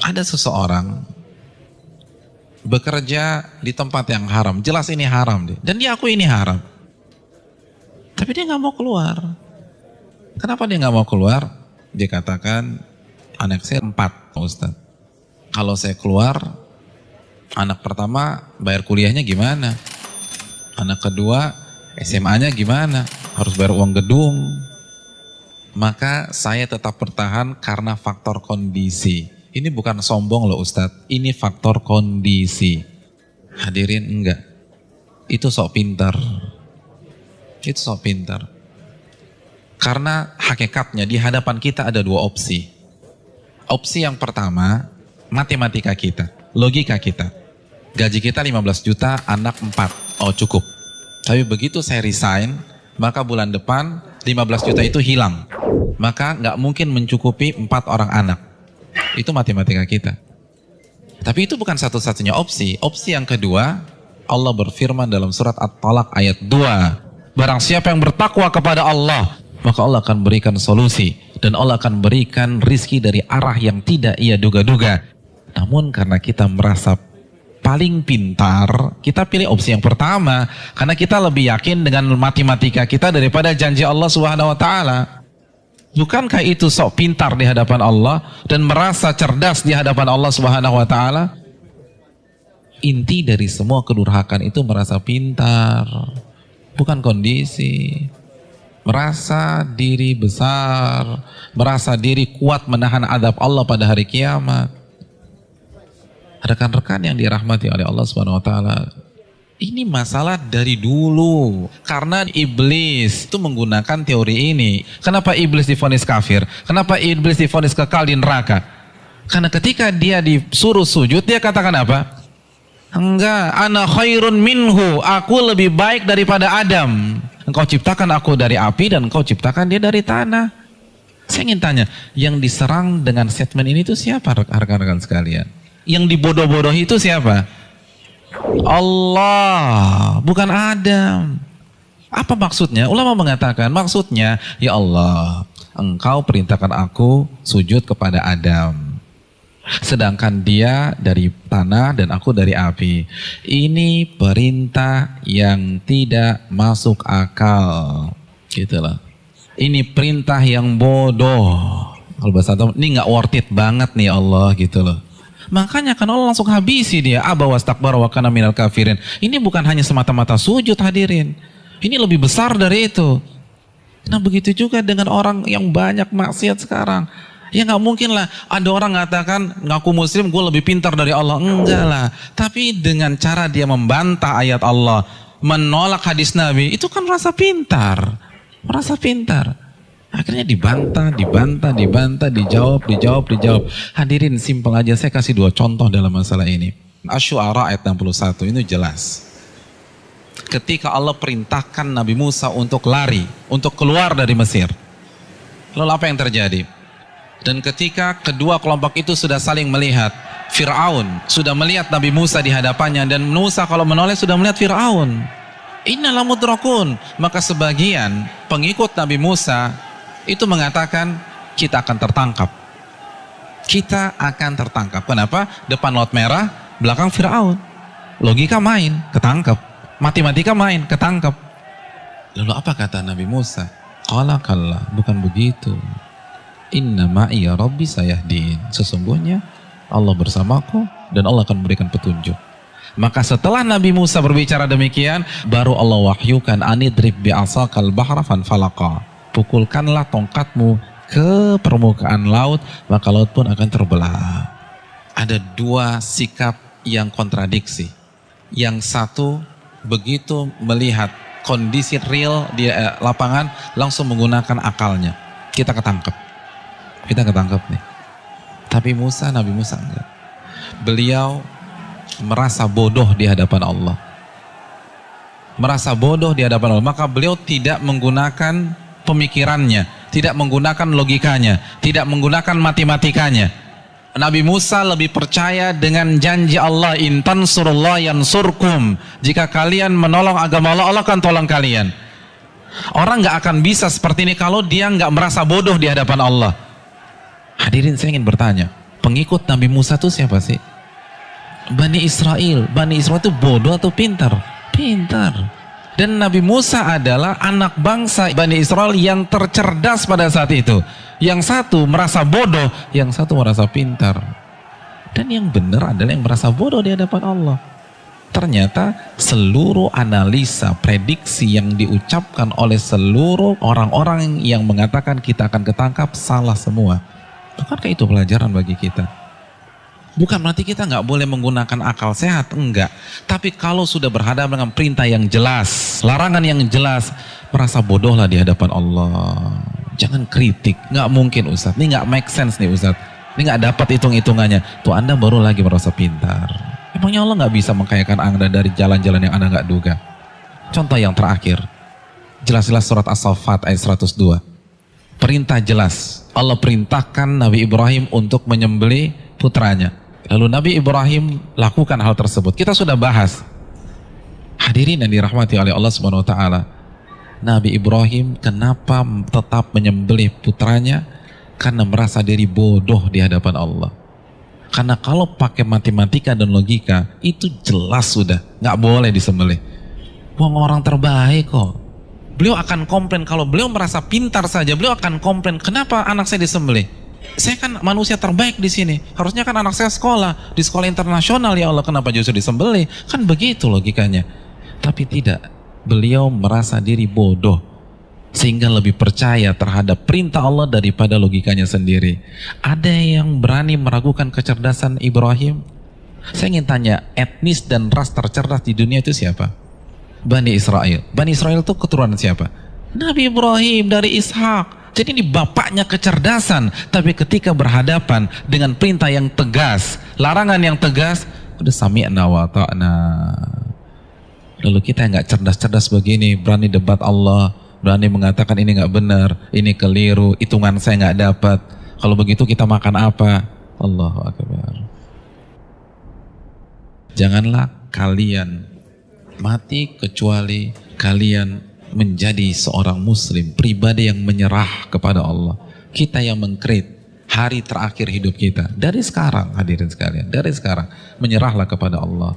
Ada seseorang bekerja di tempat yang haram, jelas ini haram deh, dan dia akui ini haram, tapi dia nggak mau keluar. Kenapa dia nggak mau keluar? Dia katakan, anak saya 4, Ustaz. Kalau saya keluar, anak pertama bayar kuliahnya gimana? Anak kedua SMA-nya gimana? Harus bayar uang gedung. Maka saya tetap bertahan karena faktor kondisi. Ini bukan sombong loh Ustadz, ini faktor kondisi. Hadirin enggak, itu sok pintar. Itu sok pintar. Karena hakikatnya di hadapan kita ada 2 opsi. Opsi yang pertama, matematika kita, logika kita. Gaji kita 15 juta, anak 4, oh cukup. Tapi begitu saya resign, maka bulan depan 15 juta itu hilang. Maka nggak mungkin mencukupi 4 orang anak. Itu matematika kita. Tapi itu bukan satu-satunya opsi. Opsi yang kedua, Allah berfirman dalam surat At-Talaq ayat 2. Barang siapa yang bertakwa kepada Allah, maka Allah akan berikan solusi. Dan Allah akan berikan rizki dari arah yang tidak ia duga-duga. Namun karena kita merasa paling pintar, kita pilih opsi yang pertama. Karena kita lebih yakin dengan matematika kita daripada janji Allah Subhanahu wa Ta'ala. Bukankah itu sok pintar di hadapan Allah dan merasa cerdas di hadapan Allah Subhanahu wa Ta'ala? Inti dari semua kedurhakan itu merasa pintar, bukan kondisi. Merasa diri besar, merasa diri kuat menahan azab Allah pada hari kiamat. Rekan-rekan yang dirahmati oleh Allah Subhanahu wa Ta'ala, ini masalah dari dulu. Karena iblis itu menggunakan teori ini. Kenapa iblis divonis kafir? Kenapa iblis divonis kekal di neraka? Karena ketika dia disuruh sujud, dia katakan apa? Enggak, ana khairun minhu, aku lebih baik daripada Adam. Engkau ciptakan aku dari api dan engkau ciptakan dia dari tanah. Saya ingin tanya, yang diserang dengan statement ini itu siapa rekan-rekan sekalian? Yang dibodoh-bodohi itu siapa? Allah, bukan Adam. Apa maksudnya? Ulama mengatakan maksudnya, ya Allah, engkau perintahkan aku sujud kepada Adam. Sedangkan dia dari tanah dan aku dari api. Ini perintah yang tidak masuk akal. Gitulah. Ini perintah yang bodoh. Kalau bahasa Arab, ini nggak worth it banget nih Allah gitu loh. Makanya kan Allah langsung habisi dia. Aba wastakbara wa kana minal kafirin. Ini bukan hanya semata-mata sujud hadirin. Ini lebih besar dari itu. Nah begitu juga dengan orang yang banyak maksiat sekarang. Ya nggak mungkin lah ada orang mengatakan ngaku muslim gue lebih pintar dari Allah. Enggak lah. Tapi dengan cara dia membantah ayat Allah, menolak hadis Nabi, itu kan merasa pintar. Merasa pintar. Akhirnya dibantah, dijawab. Hadirin simpel aja, saya kasih 2 contoh dalam masalah ini. Asy-Syu'ara ayat 61 ini jelas. Ketika Allah perintahkan Nabi Musa untuk lari, untuk keluar dari Mesir. Lalu apa yang terjadi? Dan ketika kedua kelompok itu sudah saling melihat, Fir'aun sudah melihat Nabi Musa di hadapannya, dan Musa kalau menoleh sudah melihat Fir'aun. Innal mudrakun. Maka sebagian pengikut Nabi Musa itu mengatakan kita akan tertangkap. Kita akan tertangkap. Kenapa? Depan laut merah, belakang Fir'aun. Logika main, ketangkap. Matematika main, ketangkap. Lalu apa kata Nabi Musa? Qala kalla, bukan begitu. Inna ma'iya rabbi sayahdin. Sesungguhnya Allah bersamaku dan Allah akan memberikan petunjuk. Maka setelah Nabi Musa berbicara demikian, baru Allah wahyukan anidrib bi'asakal bahra fanfalaqa. Pukulkanlah tongkatmu ke permukaan laut, maka laut pun akan terbelah. Ada 2 sikap yang kontradiksi. Yang satu begitu melihat kondisi real di lapangan langsung menggunakan akalnya. Kita ketangkep nih. Tapi Nabi Musa enggak. Beliau merasa bodoh di hadapan Allah. Maka beliau tidak menggunakan pemikirannya, tidak menggunakan logikanya, tidak menggunakan matematikanya. Nabi Musa lebih percaya dengan janji Allah, in tansurullah yansurkum. Jika kalian menolong agama Allah, Allah akan tolong kalian. Orang nggak akan bisa seperti ini kalau dia nggak merasa bodoh di hadapan Allah. Hadirin, saya ingin bertanya, pengikut Nabi Musa itu siapa sih? Bani Israel. Bani Israel itu bodoh atau pintar? Pintar. Dan Nabi Musa adalah anak bangsa Bani Israel yang tercerdas pada saat itu. Yang satu merasa bodoh, yang satu merasa pintar. Dan yang benar adalah yang merasa bodoh di hadapan Allah. Ternyata seluruh analisa, prediksi yang diucapkan oleh seluruh orang-orang yang mengatakan kita akan ketangkap salah semua. Bukankah itu pelajaran bagi kita? Bukan berarti kita nggak boleh menggunakan akal sehat, enggak. Tapi kalau sudah berhadapan dengan perintah yang jelas, larangan yang jelas, merasa bodohlah di hadapan Allah. Jangan kritik, nggak mungkin Ustadz, ini nggak make sense nih Ustadz, ini nggak dapat hitung-hitungannya. Tuh Anda baru lagi merasa pintar. Emangnya Allah nggak bisa mengkayakan Anda dari jalan-jalan yang Anda nggak duga? Contoh yang terakhir, jelas-jelas surat As-Saffat ayat 102. Perintah jelas, Allah perintahkan Nabi Ibrahim untuk menyembelih putranya. Lalu Nabi Ibrahim lakukan hal tersebut. Kita sudah bahas. Hadirin yang dirahmati oleh Allah Subhanahu wa taala. Nabi Ibrahim kenapa tetap menyembelih putranya? Karena merasa diri bodoh di hadapan Allah. Karena kalau pakai matematika dan logika, itu jelas sudah nggak boleh disembelih. Wong orang terbaik kok. Beliau akan komplain kalau beliau merasa pintar saja, beliau akan komplain kenapa anak saya disembelih. Saya kan manusia terbaik di sini. Harusnya kan anak saya sekolah di sekolah internasional, ya Allah, kenapa justru disembelih? Kan begitu logikanya. Tapi tidak, beliau merasa diri bodoh sehingga lebih percaya terhadap perintah Allah daripada logikanya sendiri. Ada yang berani meragukan kecerdasan Ibrahim? Saya ingin tanya, etnis dan ras tercerdas di dunia itu siapa? Bani Israel. Bani Israel itu keturunan siapa? Nabi Ibrahim dari Ishak. Jadi ini bapaknya kecerdasan, tapi ketika berhadapan dengan perintah yang tegas, larangan yang tegas, udah sami'na wa ta'na. Lalu kita yang nggak cerdas-cerdas begini, berani debat Allah, berani mengatakan ini nggak benar, ini keliru, hitungan saya nggak dapat. Kalau begitu kita makan apa? Allahu Akbar. Janganlah kalian mati kecuali kalian menjadi seorang muslim, pribadi yang menyerah kepada Allah. Kita yang mengkrit hari terakhir hidup kita. Dari sekarang, hadirin sekalian, dari sekarang menyerahlah kepada Allah.